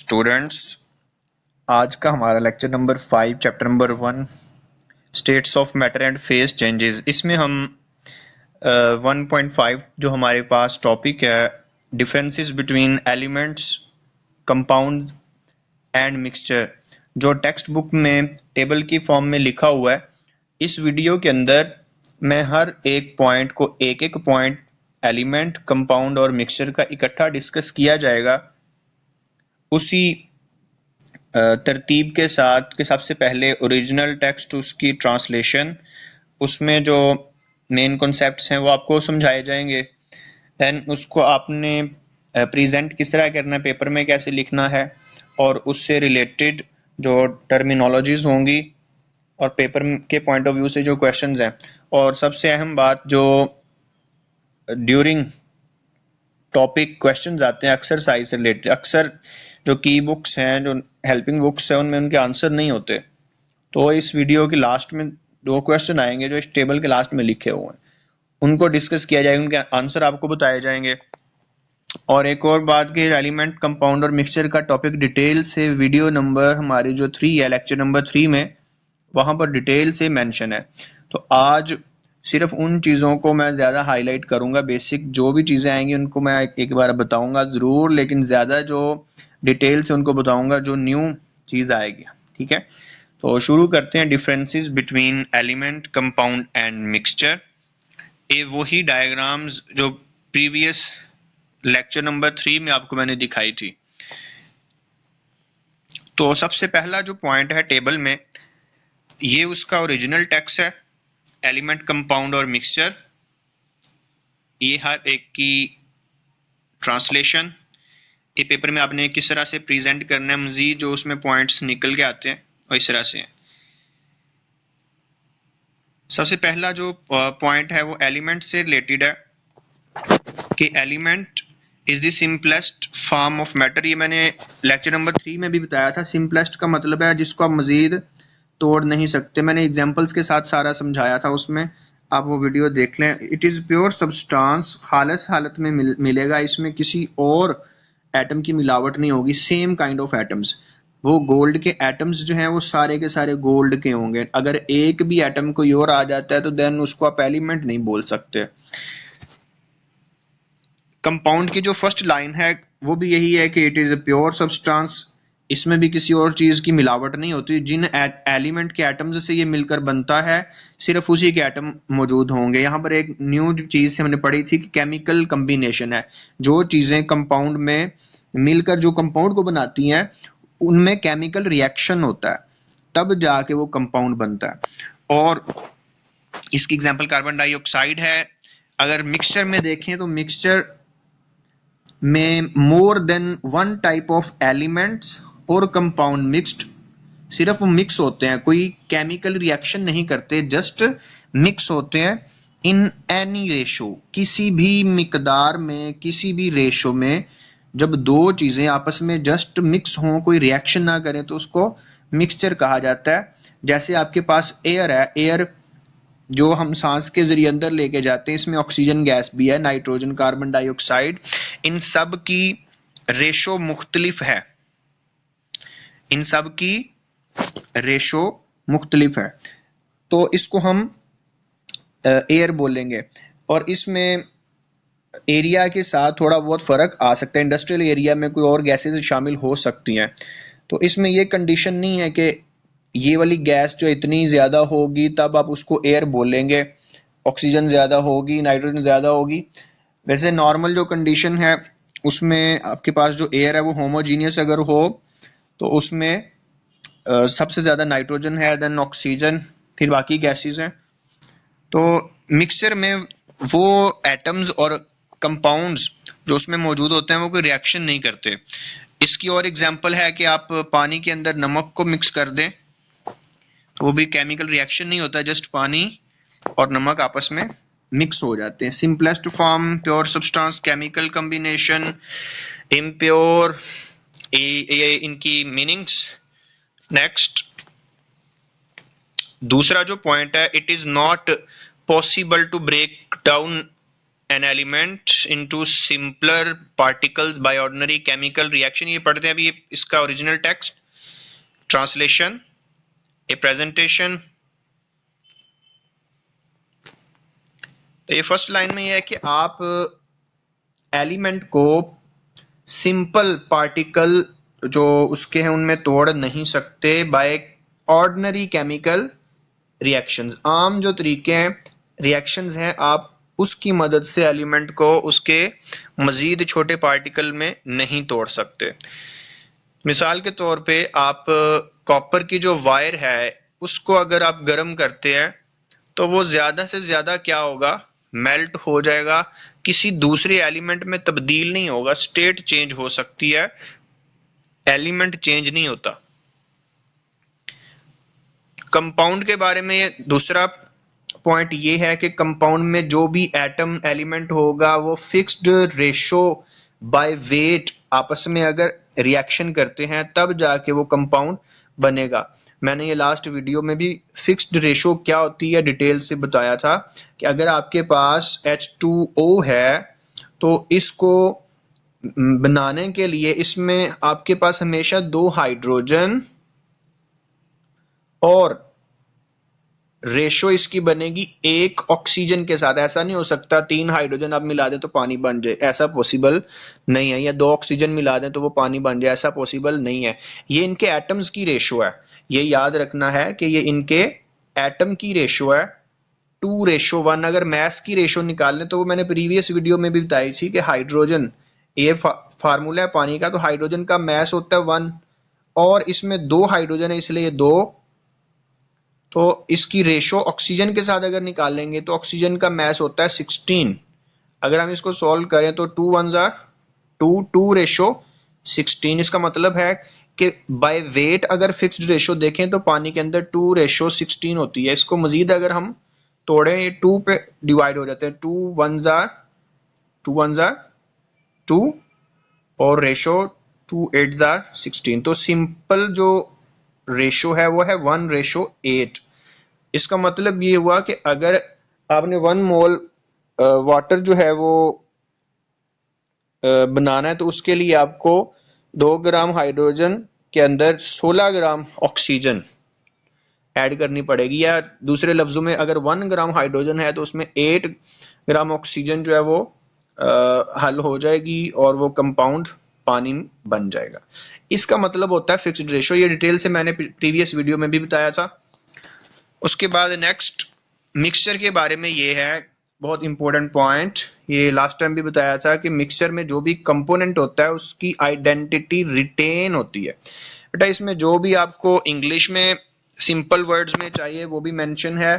Students, आज का हमारा lecture number 5 chapter number 1 states of matter and phase changes. इसमें हम 1.5 जो हमारे पास टॉपिक है differences between elements, compound and mixture, जो टेक्स्ट बुक में टेबल की फॉर्म में लिखा हुआ है। इस वीडियो के अंदर मैं हर एक पॉइंट को एक एक पॉइंट एलिमेंट, कंपाउंड और मिक्सचर का इकट्ठा डिस्कस किया जाएगा उसी तरतीब के साथ कि सबसे पहले ओरिजिनल टेक्स्ट, उसकी ट्रांसलेशन, उसमें जो मेन कॉन्सेप्ट्स हैं वो आपको समझाए जाएंगे। देन उसको आपने प्रेजेंट किस तरह करना है, पेपर में कैसे लिखना है, और उससे रिलेटेड जो टर्मिनोलॉजीज होंगी और पेपर के पॉइंट ऑफ व्यू से जो क्वेश्चंस हैं, और सबसे अहम बात जो ड्यूरिंग टॉपिक क्वेश्चंस आते हैं एक्सरसाइज से रिलेटेड, अक्सर जो की बुक्स हैं, जो हेल्पिंग बुक्स हैं, उनमें उनके आंसर नहीं होते। तो इस वीडियो के लास्ट में 2 क्वेश्चन आएंगे जो इस टेबल के लास्ट में लिखे हुए हैं, उनको डिस्कस किया जाएगा, उनके आंसर आपको बताए जाएंगे। और एक और बात कि एलिमेंट, कंपाउंड और मिक्सचर का टॉपिक डिटेल से वीडियो नंबर हमारी जो 3 है, लेक्चर नंबर 3 में, वहां पर डिटेल से मेंशन है। तो आज सिर्फ उन चीज़ों को मैं ज़्यादा हाईलाइट करूंगा, बेसिक जो भी चीज़ें आएंगी उनको मैं एक बार बताऊंगा ज़रूर, लेकिन ज़्यादा जो डिटेल से उनको बताऊंगा जो न्यू चीज़ आएगी। ठीक है, तो शुरू करते हैं। Differences between element, compound and mixture. ये वही डायग्राम्स जो प्रीवियस लेक्चर नंबर 3 में आपको मैंने दिखाई थी। तो सबसे पहला जो पॉइंट है टेबल में, ये उसका ओरिजिनल टेक्स्ट है, एलिमेंट, कंपाउंड और मिक्सचर। ये हर एक की ट्रांसलेशन, ये पेपर में आपने किस तरह से प्रेजेंट करना है, मजीद जो उसमें पॉइंट्स निकल के आते हैं और इस तरह से हैं। सबसे पहला जो पॉइंट है वो एलिमेंट से रिलेटेड है कि element is the simplest form of matter. ये मैंने लेक्चर नंबर 3 में भी बताया था। सिंपलेस्ट का मतलब है जिसको आप मजीद तोड़ नहीं सकते। मैंने एग्जांपल्स के साथ सारा समझाया था, उसमें आप वो वीडियो देख लें। इट इज़ प्योर सब्सटेंस, खालिस हालत में मिलेगा, इसमें किसी और एटम की मिलावट नहीं होगी। सेम काइंड ऑफ एटम्स, वो गोल्ड के एटम्स जो हैं वो सारे के सारे गोल्ड के होंगे। अगर एक भी एटम कोई और आ जाता है तो देन उसको आप एलिमेंट नहीं बोल सकते। कंपाउंड की जो फर्स्ट लाइन है वो भी यही है कि it is a pure substance, इसमें भी किसी और चीज़ की मिलावट नहीं होती। जिन एलिमेंट के एटम्स से ये मिलकर बनता है सिर्फ उसी के एटम मौजूद होंगे। यहाँ पर एक न्यू चीज़ हमने पढ़ी थी कि केमिकल कम्बिनेशन है। जो चीज़ें कंपाउंड में मिलकर जो कंपाउंड को बनाती हैं उनमें केमिकल रिएक्शन होता है, तब जाके वो कंपाउंड बनता है। और इसकी एग्जांपल कार्बन डाइऑक्साइड है। अगर मिक्सचर में देखें तो मिक्सचर में more than one type of elements और कंपाउंड मिक्स्ड, सिर्फ मिक्स होते हैं, कोई केमिकल रिएक्शन नहीं करते, जस्ट मिक्स होते हैं। इन एनी रेशो, किसी भी मिकदार में, किसी भी रेशो में, जब दो चीजें आपस में जस्ट मिक्स हों, कोई रिएक्शन ना करें, तो उसको मिक्सचर कहा जाता है। जैसे आपके पास एयर है, एयर जो हम सांस के जरिए अंदर लेके जाते हैं, इसमें ऑक्सीजन गैस भी है, नाइट्रोजन, कार्बन डाइऑक्साइड, इन सब की रेशो मुख्तलिफ है, इन सब की रेशो मुख्तलिफ है, तो इसको हम एयर बोलेंगे। और इसमें एरिया के साथ थोड़ा बहुत फ़र्क आ सकता है। इंडस्ट्रियल एरिया में कोई और गैसेज शामिल हो सकती हैं, तो इसमें ये कंडीशन नहीं है कि ये वाली गैस जो इतनी ज़्यादा होगी तब आप उसको एयर बोलेंगे, ऑक्सीजन ज़्यादा होगी, नाइट्रोजन ज़्यादा होगी। वैसे नॉर्मल जो कंडीशन है उसमें आपके पास जो एयर है वो होमोजीनियस अगर हो तो उसमें सबसे ज़्यादा नाइट्रोजन है, देन ऑक्सीजन, फिर बाकी गैसेज हैं। तो मिक्सचर में वो एटम्स और कंपाउंड्स जो उसमें मौजूद होते हैं वो कोई रिएक्शन नहीं करते। इसकी और एग्जांपल है कि आप पानी के अंदर नमक को मिक्स कर दें तो वो भी केमिकल रिएक्शन नहीं होता, जस्ट पानी और नमक आपस में मिक्स हो जाते हैं। Simplest form, pure substance, chemical combination, impure, ये इनकी मीनिंग्स। नेक्स्ट, दूसरा जो पॉइंट है, it is not possible to break down an element into simpler particles by ordinary chemical reaction. ये पढ़ते हैं अभी इसका original text, translation, a presentation. तो ये फर्स्ट लाइन में ये है कि आप एलिमेंट को सिंपल पार्टिकल जो उसके हैं उनमें तोड़ नहीं सकते बाय ऑर्डिनरी केमिकल रिएक्शंस। आम जो तरीके हैं रिएक्शंस हैं, आप उसकी मदद से एलिमेंट को उसके मजीद छोटे पार्टिकल में नहीं तोड़ सकते। मिसाल के तौर पे आप कॉपर की जो वायर है उसको अगर आप गर्म करते हैं तो वो ज्यादा से ज्यादा क्या होगा, मेल्ट हो जाएगा, किसी दूसरे एलिमेंट में तब्दील नहीं होगा। स्टेट चेंज हो सकती है, एलिमेंट चेंज नहीं होता। कंपाउंड के बारे में ये दूसरा पॉइंट ये है कि कंपाउंड में जो भी एटम एलिमेंट होगा वो फिक्स्ड रेशो बाय वेट आपस में अगर रिएक्शन करते हैं तब जाके वो कंपाउंड बनेगा। मैंने ये लास्ट वीडियो में भी फिक्स्ड रेशो क्या होती है डिटेल से बताया था कि अगर आपके पास H2O है तो इसको बनाने के लिए इसमें आपके पास हमेशा 2 हाइड्रोजन और रेशो इसकी बनेगी 1 ऑक्सीजन के साथ। ऐसा नहीं हो सकता 3 हाइड्रोजन आप मिला दें तो पानी बन जाए, ऐसा पॉसिबल नहीं है। या 2 ऑक्सीजन मिला दें तो वो पानी बन जाए, ऐसा पॉसिबल नहीं है। ये इनके एटम्स की रेशो है, ये याद रखना है कि ये इनके एटम की रेशो है 2:1। अगर मैस की रेशो निकालें तो वो मैंने प्रीवियस वीडियो में भी बताई थी कि हाइड्रोजन, ये फार्मूला है पानी का, तो हाइड्रोजन का मैस होता है 1 और इसमें 2 हाइड्रोजन है इसलिए 2। तो इसकी रेशो ऑक्सीजन के साथ अगर निकालेंगे तो ऑक्सीजन का मैस होता है 16। अगर हम इसको सॉल्व करें तो 2 1 जार 2, 2:16। इसका मतलब है कि बाय वेट अगर फिक्स्ड रेशो देखें तो पानी के अंदर 2:16 होती है। इसको मजीद अगर हम तोड़ें ये 2 पे डिवाइड हो जाते हैं, 2 1 जार 2 और रेशो 2 8 जार 16। तो सिंपल जो रेशो है वो है 1:8। इसका मतलब ये हुआ कि अगर आपने 1 मोल वाटर जो है वो बनाना है तो उसके लिए आपको 2 ग्राम हाइड्रोजन के अंदर 16 ग्राम ऑक्सीजन ऐड करनी पड़ेगी। या दूसरे लफ्जों में अगर 1 ग्राम हाइड्रोजन है तो उसमें 8 ग्राम ऑक्सीजन जो है वो हल हो जाएगी और वो कंपाउंड पानी बन जाएगा। इसका मतलब होता है फिक्स्ड रेशो। ये डिटेल से मैंने प्रीवियस वीडियो में भी बताया था। उसके बाद नेक्स्ट मिक्सचर के बारे में ये है बहुत इंपॉर्टेंट पॉइंट। ये लास्ट टाइम भी बताया था कि मिक्सचर में जो भी कंपोनेंट होता है उसकी आइडेंटिटी रिटेन होती है। बेटा इसमें जो भी आपको इंग्लिश में सिंपल वर्ड्स में चाहिए वो भी मेंशन है,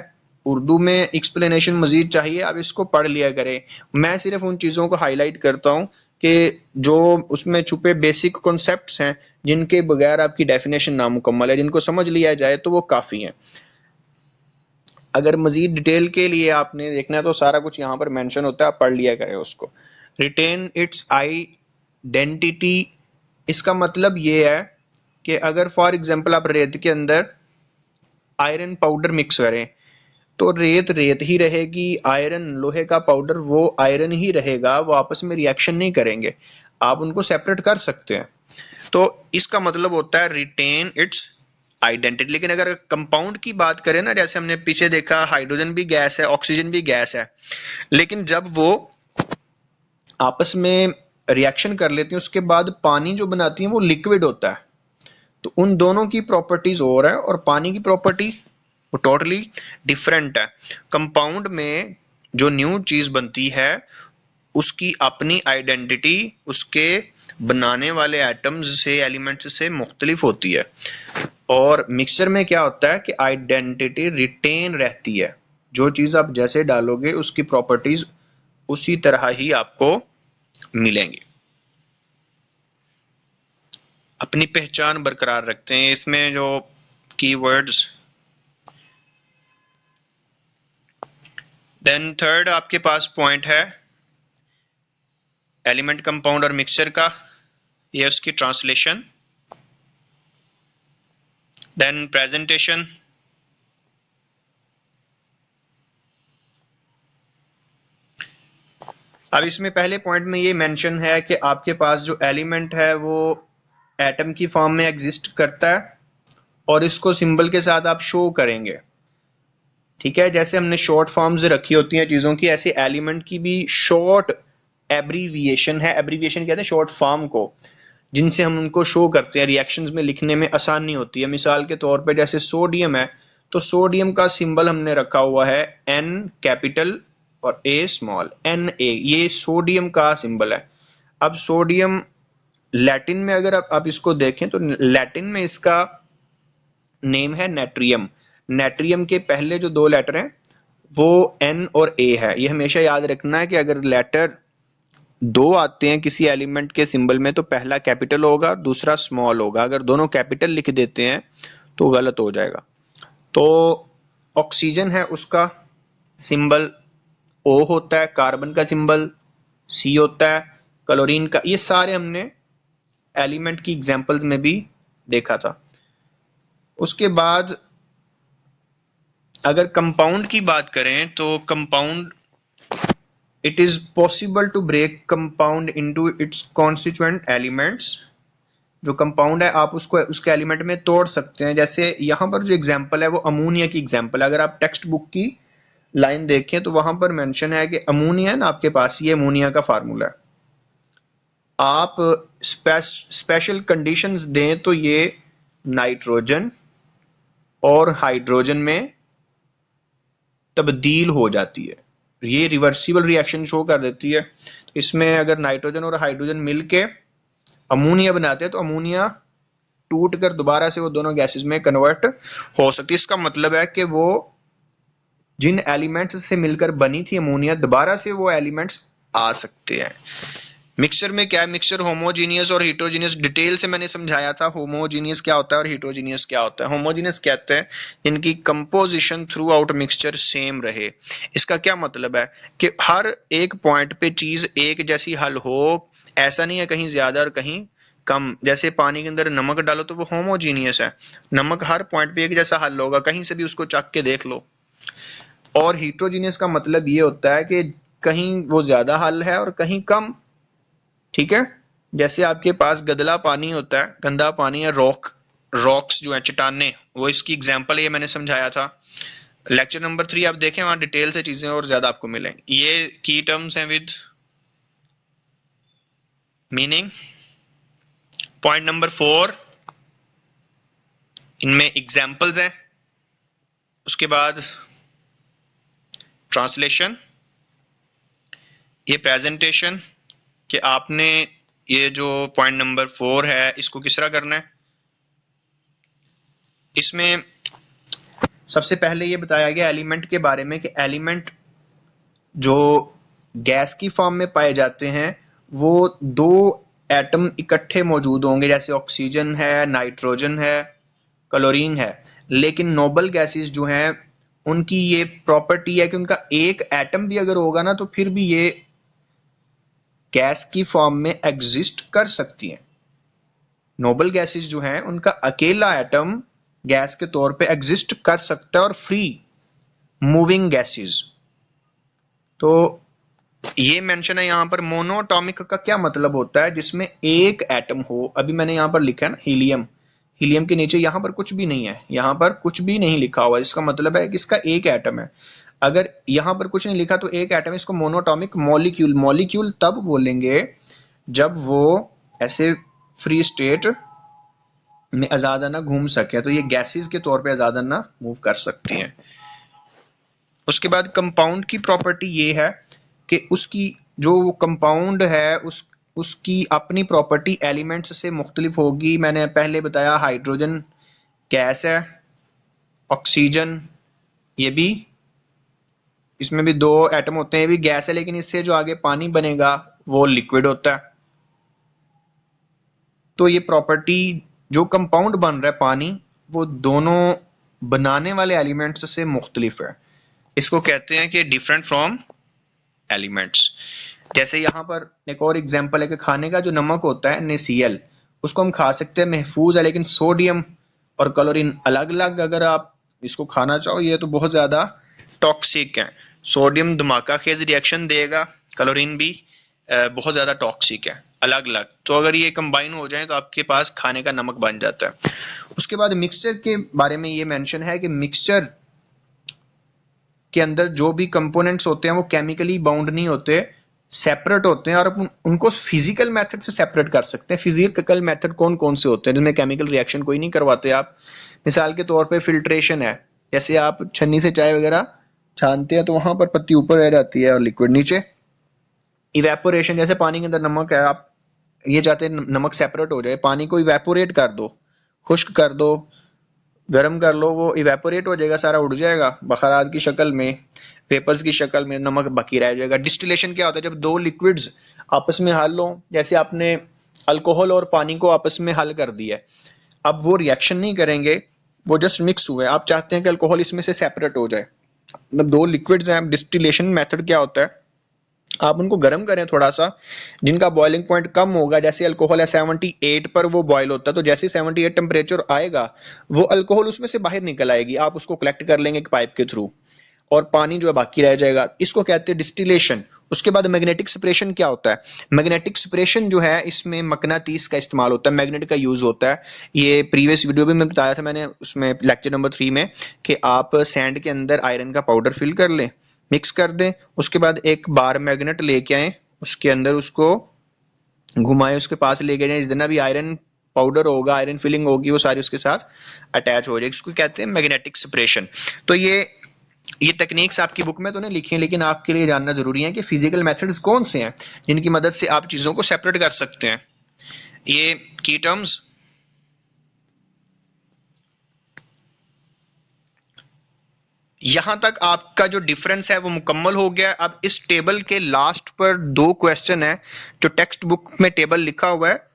उर्दू में एक्सप्लेनेशन मजीद चाहिए आप इसको पढ़ लिया करें। मैं सिर्फ उन चीज़ों को हाईलाइट करता हूँ कि जो उसमें छुपे बेसिक कॉन्सेप्ट्स हैं जिनके बगैर आपकी डेफिनेशन नामुकम्मल है, जिनको समझ लिया जाए तो वो काफ़ी है। अगर मजीद डिटेल के लिए आपने देखना है तो सारा कुछ यहाँ पर मेंशन होता है, आप पढ़ लिया करें उसको। रिटेन इट्स आइडेंटिटी, इसका मतलब ये है कि अगर फॉर एग्जांपल आप रेत के अंदर आयरन पाउडर मिक्स करें तो रेत रेत ही रहेगी, आयरन लोहे का पाउडर वो आयरन ही रहेगा, वो आपस में रिएक्शन नहीं करेंगे। आप उनको सेपरेट कर सकते हैं। तो इसका मतलब होता है रिटेन इट्स आइडेंटिटी। लेकिन अगर कंपाउंड की बात करें ना, जैसे हमने पीछे देखा हाइड्रोजन भी गैस है, ऑक्सीजन भी गैस है, लेकिन जब वो आपस में रिएक्शन कर लेती हैं उसके बाद पानी जो बनाती हैं वो लिक्विड होता है। तो उन दोनों की प्रॉपर्टीज और है और पानी की प्रॉपर्टी वो टोटली डिफरेंट है। कंपाउंड में जो न्यू चीज बनती है उसकी अपनी आइडेंटिटी उसके बनाने वाले एटम्स से, एलिमेंट्स से मुख्तलिफ होती है। और मिक्सचर में क्या होता है कि आइडेंटिटी रिटेन रहती है, जो चीज आप जैसे डालोगे उसकी प्रॉपर्टीज उसी तरह ही आपको मिलेंगी, अपनी पहचान बरकरार रखते हैं। इसमें जो कीवर्ड्स, देन थर्ड आपके पास पॉइंट है एलिमेंट, कंपाउंड और मिक्सचर का, ये उसकी ट्रांसलेशन, देन प्रेजेंटेशन, अब इसमें पहले पॉइंट में ये मेंशन है कि आपके पास जो एलिमेंट है वो एटम की फॉर्म में एग्जिस्ट करता है और इसको सिंबल के साथ आप शो करेंगे। ठीक है, जैसे हमने शॉर्ट फॉर्म्स रखी होती हैं चीज़ों की, ऐसे एलिमेंट की भी शॉर्ट एब्रीविएशन है। एब्रीविएशन कहते हैं शॉर्ट फॉर्म को, जिनसे हम उनको शो करते हैं, रिएक्शंस में लिखने में आसानी होती है। मिसाल के तौर पे जैसे सोडियम है, तो सोडियम का सिंबल हमने रखा हुआ है N कैपिटल और A स्मॉल, Na, ये सोडियम का सिंबल है। अब सोडियम लैटिन में अगर आप इसको देखें तो लैटिन में इसका नेम है नेट्रियम। नेट्रियम के पहले जो दो लेटर हैं वो N और A है। ये हमेशा याद रखना है कि अगर लेटर दो आते हैं किसी एलिमेंट के सिंबल में तो पहला कैपिटल होगा, दूसरा स्मॉल होगा। अगर दोनों कैपिटल लिख देते हैं तो गलत हो जाएगा। तो ऑक्सीजन है, उसका सिंबल O होता है, कार्बन का सिंबल C होता है, क्लोरीन का, ये सारे हमने एलिमेंट की एग्जांपल्स में भी देखा था। उसके बाद अगर कंपाउंड की बात करें तो compound, it is possible to break compound into its constituent elements. जो कंपाउंड है आप उसको उसके एलिमेंट में तोड़ सकते हैं। जैसे यहाँ पर जो एग्जांपल है वो अमोनिया की एग्जांपल है। अगर आप टेक्स्ट बुक की लाइन देखें तो वहां पर मेंशन है कि अमोनिया है ना आपके पास, ये अमोनिया का फार्मूला है। आप स्पेशल कंडीशंस दें तो ये नाइट्रोजन और हाइड्रोजन में तब्दील हो जाती है। ये रिवर्सिबल रिएक्शन शो कर देती है। इसमें अगर नाइट्रोजन और हाइड्रोजन मिलके अमोनिया बनाते हैं तो अमोनिया टूट कर दोबारा से वो दोनों गैसेस में कन्वर्ट हो सकती है। इसका मतलब है कि वो जिन एलिमेंट्स से मिलकर बनी थी अमोनिया, दोबारा से वो एलिमेंट्स आ सकते हैं। मिक्सचर में क्या है, मिक्सचर होमोजीनियस और हिट्रोजीनियस डिटेल से मैंने समझाया था। होमोजीनियस क्या होता है और हिट्रोजीनियस क्या होता है। होमोजीनियस कहते हैं इनकी composition through out mixture same रहे। इसका क्या मतलब है कि हर एक पॉइंट पे चीज एक जैसी हल हो, ऐसा नहीं है कहीं ज्यादा और कहीं कम। जैसे पानी के अंदर नमक डालो तो वो होमोजीनियस है, नमक हर पॉइंट पे एक जैसा हल होगा, कहीं से भी उसको चख के देख लो। और हिट्रोजीनियस का मतलब ये होता है कि कहीं वो ज्यादा हल है और कहीं कम। ठीक है, जैसे आपके पास गदला पानी होता है, गंदा पानी है, रॉक्स जो है चट्टाने, वो इसकी एग्जांपल ये मैंने समझाया था। लेक्चर नंबर 3 आप देखें, वहां डिटेल से चीजें और ज्यादा आपको मिलें। ये की टर्म्स हैं विद मीनिंग। पॉइंट नंबर 4, इनमें एग्जांपल्स हैं। उसके बाद ट्रांसलेशन, ये प्रेजेंटेशन कि आपने ये जो पॉइंट नंबर 4 है इसको किस तरह करना है। इसमें सबसे पहले ये बताया गया एलिमेंट के बारे में कि एलिमेंट जो गैस की फॉर्म में पाए जाते हैं वो दो एटम इकट्ठे मौजूद होंगे, जैसे ऑक्सीजन है, नाइट्रोजन है, क्लोरीन है। लेकिन नोबल गैसेस जो हैं उनकी ये प्रॉपर्टी है कि उनका एक एटम भी अगर होगा ना तो फिर भी ये गैस की फॉर्म में एग्जिस्ट कर सकती हैं। नोबल गैसेस जो हैं उनका अकेला एटम गैस के तौर पे एग्जिस्ट कर सकता है और फ्री मूविंग गैसेस। तो ये मेंशन है यहाँ पर। मोनोटॉमिक का क्या मतलब होता है, जिसमें एक एटम हो। अभी मैंने यहाँ पर लिखा है ना हीलियम, हीलियम के नीचे यहाँ पर कुछ भी नहीं है, यहाँ पर कुछ भी नहीं लिखा हुआ, इसका मतलब है कि इसका एक एटम है। अगर यहाँ पर कुछ नहीं लिखा तो एक एटम, इसको मोनोटॉमिक मॉलिक्यूल। मॉलिक्यूल तब बोलेंगे जब वो ऐसे फ्री स्टेट में आजादाना घूम सके, तो ये गैसेस के तौर पे आजादाना मूव कर सकती हैं। उसके बाद कंपाउंड की प्रॉपर्टी ये है कि उसकी जो कंपाउंड है उसकी अपनी प्रॉपर्टी एलिमेंट्स से मुख्तलिफ होगी। मैंने पहले बताया हाइड्रोजन गैस है, ऑक्सीजन ये भी, इसमें भी दो एटम होते हैं, ये भी गैस है, लेकिन इससे जो आगे पानी बनेगा वो लिक्विड होता है। तो ये प्रॉपर्टी जो कंपाउंड बन रहा है पानी, वो दोनों बनाने वाले एलिमेंट्स से मुख्तलिफ है। इसको कहते हैं कि डिफरेंट फ्रॉम एलिमेंट्स। जैसे यहाँ पर एक और एग्जांपल है कि खाने का जो नमक होता है NaCl, उसको हम खा सकते हैं, महफूज है। लेकिन सोडियम और क्लोरीन अलग अलग अगर आप इसको खाना चाहो, ये तो बहुत ज्यादा टॉक्सिक है। सोडियम धमाका खेज रिएक्शन देगा, क्लोरीन भी बहुत ज़्यादा टॉक्सिक है अलग अलग। तो अगर ये कंबाइन हो जाए तो आपके पास खाने का नमक बन जाता है। उसके बाद मिक्सचर के बारे में ये मेंशन है कि मिक्सचर के अंदर जो भी कंपोनेंट्स होते हैं वो केमिकली बाउंड नहीं होते, सेपरेट होते हैं, और अपन उनको फिजिकल मेथड से सेपरेट कर सकते हैं। फिजिकल मेथड कौन कौन से होते हैं जिनमें केमिकल रिएक्शन कोई नहीं करवाते आप? मिसाल के तौर पे फिल्ट्रेशन है, जैसे आप छन्नी से चाय वगैरह छानते हैं तो वहां पर पत्ती ऊपर रह जाती है और लिक्विड नीचे। इवेपोरेशन, जैसे पानी के अंदर नमक है, आप ये चाहते हैं नमक सेपरेट हो जाए, पानी को इवेपोरेट कर दो, खुश्क कर दो, गर्म कर लो, वो इवेपोरेट हो जाएगा, सारा उड़ जाएगा बखरात की शक्ल में, वेपर्स की शक्ल में, नमक बाकी रह जाएगा। डिस्टिलेशन क्या होता है? जब दो लिक्विड्स आपस में हल हो, जैसे आपने अल्कोहल और पानी को आपस में हल कर दिया है, अब वो रिएक्शन नहीं करेंगे, वो जस्ट मिक्स हुए, आप चाहते हैं कि अल्कोहल इसमें से सेपरेट हो जाए, मतलब दो लिक्विड्स हैं। डिस्टिलेशन मेथड क्या होता है? आप उनको गर्म करें थोड़ा सा, जिनका बॉइलिंग पॉइंट कम होगा, जैसे अल्कोहल है 78 पर वो बॉयल होता है, तो जैसे 78 टेम्परेचर आएगा वो अल्कोहल उसमें से बाहर निकल आएगी, आप उसको कलेक्ट कर लेंगे एक पाइप के थ्रू, और पानी जो है बाकी रह जाएगा। इसको कहते हैं डिस्टिलेशन। उसके बाद मैग्नेटिक सेपरेशन क्या होता है? मैग्नेटिक सेपरेशन जो है, इसमें मकनातीस का इस्तेमाल होता है, मैग्नेट का यूज होता है। ये प्रीवियस वीडियो में मैं बताया था मैंने, उसमें लेक्चर नंबर 3 में, कि आप सैंड के अंदर आयरन का पाउडर फिल कर लें, मिक्स कर दें, उसके बाद एक बार मैग्नेट लेके आए, उसके अंदर उसको घुमाए, उसके पास लेके जाए, जितना भी आयरन पाउडर होगा, आयरन फिलिंग होगी, वो सारी उसके साथ अटैच हो जाएगी। इसको कहते हैं मैग्नेटिक सेपरेशन। तो ये टेक्निक्स आपकी बुक में तो नहीं लिखी है, लेकिन आपके लिए जानना जरूरी है कि फिजिकल मेथड्स कौन से हैं जिनकी मदद से आप चीजों को सेपरेट कर सकते हैं। ये की टर्म्स यहां तक आपका जो डिफरेंस है वो मुकम्मल हो गया। अब इस टेबल के लास्ट पर 2 क्वेश्चन है, जो टेक्स्ट बुक में टेबल लिखा हुआ है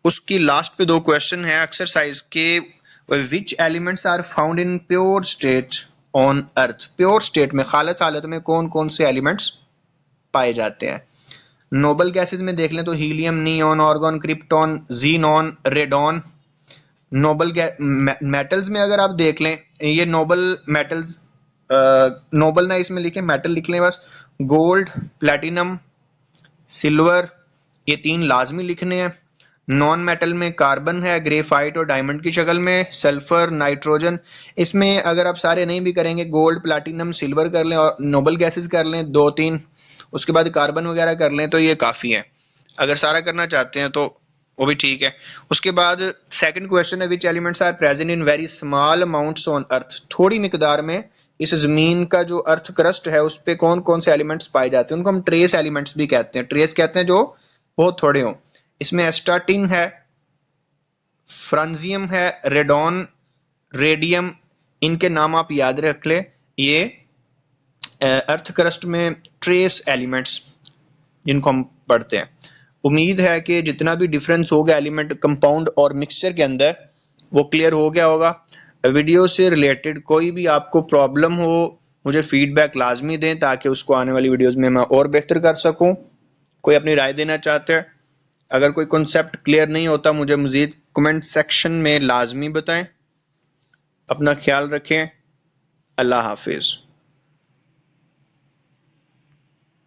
उसकी लास्ट पे 2 क्वेश्चन है एक्सरसाइज के। Which elements are found in pure state on earth? Pure state में, खालिस हालत में कौन कौन से एलिमेंट्स पाए जाते हैं? नोबल गैसेस में देख लें तो helium, neon, argon, krypton, xenon, radon. Noble metals में अगर आप देख लें, ये नोबल मेटल्स, नोबल ना इसमें लिखे, मेटल लिख लें बस। गोल्ड, प्लैटिनम, सिल्वर, ये 3 लाजमी लिखने हैं। नॉन मेटल में कार्बन है, ग्रेफाइट और डायमंड की शक्ल में, सल्फर, नाइट्रोजन। इसमें अगर आप सारे नहीं भी करेंगे, गोल्ड, प्लैटिनम, सिल्वर कर लें और नोबल गैसेस कर लें 2-3, उसके बाद कार्बन वगैरह कर लें, तो ये काफ़ी है। अगर सारा करना चाहते हैं तो वो भी ठीक है। उसके बाद सेकंड क्वेश्चन है, which elements are present in very small amounts on earth? थोड़ी मिकदार में इस जमीन का जो अर्थ क्रस्ट है उस पे कौन कौन से एलिमेंट्स पाए जाते हैं? उनको हम ट्रेस एलिमेंट्स भी कहते हैं। ट्रेस कहते हैं जो बहुत थोड़े हों। इसमें एस्टाटिन है, फ्रांजियम है, रेडॉन, रेडियम, इनके नाम आप याद रख ले। ये अर्थ क्रस्ट में ट्रेस एलिमेंट्स जिनको हम पढ़ते हैं। उम्मीद है कि जितना भी डिफरेंस होगा एलिमेंट, कंपाउंड और मिक्सचर के अंदर, वो क्लियर हो गया होगा। वीडियो से रिलेटेड कोई भी आपको प्रॉब्लम हो, मुझे फीडबैक लाजमी दें ताकि उसको आने वाली वीडियोस में मैं और बेहतर कर सकूं। कोई अपनी राय देना चाहते हैं, अगर कोई कॉन्सेप्ट क्लियर नहीं होता मुझे मजीद कमेंट सेक्शन में लाजमी बताएं। अपना ख्याल रखें। अल्लाह हाफिज़।